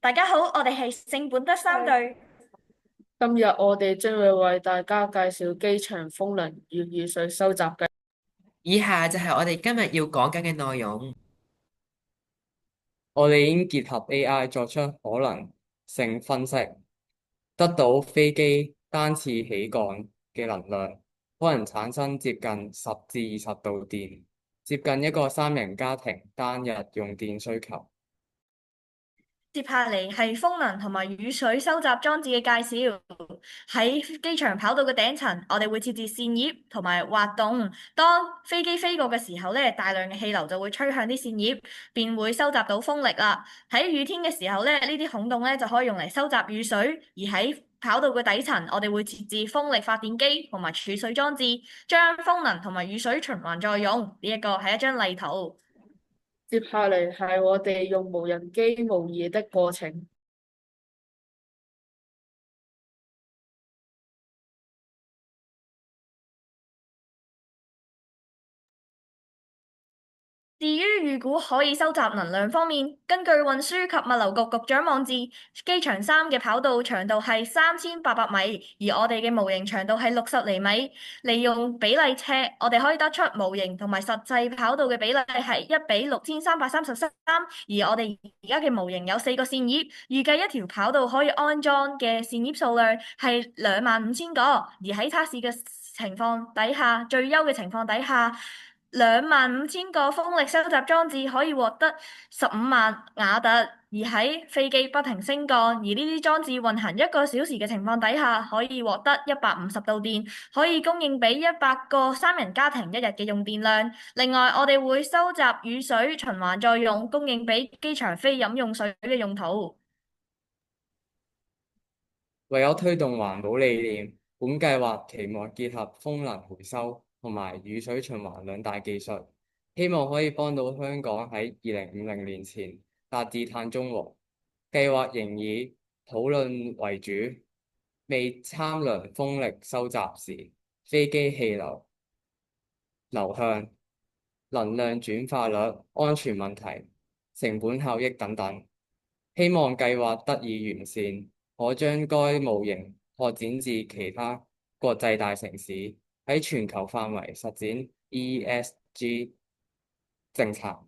大家好，我哋係聖本德三隊。今日我哋將會為大家介紹機場風能與雨水收集計。以下就係我哋今日要講緊嘅內容。我哋已經結合 AI 作出可能性分析，得到飛機單次起降嘅能量可能產生接近10至20度電，接近一個3人家庭單日用電需求。接下嚟係風能同埋雨水收集裝置嘅介紹。喺機場跑道嘅頂層，我哋會設置扇葉同埋滑動。當飛機飛過嘅時候咧，大量嘅氣流就會吹向啲扇葉，便會收集到風力啦。喺雨天嘅時候咧，呢啲孔洞咧就可以用嚟收集雨水。而喺跑道嘅底層，我哋會設置風力發電機同埋儲水裝置，將風能同埋雨水循環再用。呢一個係一張例圖。接下嚟係我哋用無人機模擬的過程。至於預估可以收集能量方面，根據運輸及物流局局長網誌，機場三嘅跑道長度係3800米，而我哋嘅模型長度係60厘米。利用比例尺，我哋可以得出模型同埋實際跑道嘅比例係1:6333，而我哋而家嘅模型有4個扇葉，預計一條跑道可以安裝嘅扇葉數量係25000個，而喺測試嘅情況底下，最優嘅情況底下，25000個風力收集裝置可以獲得15萬瓦特，而喺飛機不停升降，而呢啲裝置運行1個小時嘅情況底下，可以獲得150度電，可以供應俾100個3人家庭一日嘅用電量。另外，我哋會收集雨水循環再用，供應俾機場非飲用水嘅用途。為咗推動環保理念，本計劃期望結合風能回收同埋雨水循環兩大技術，希望可以幫到香港喺2050年前達至碳中和。計劃仍以討論為主，未參量風力收集時飛機氣流流向、能量轉化率、安全問題、成本效益等等。希望計劃得以完善，可將該模型擴展至其他國際大城市，喺全球範圍實踐 ESG 政策。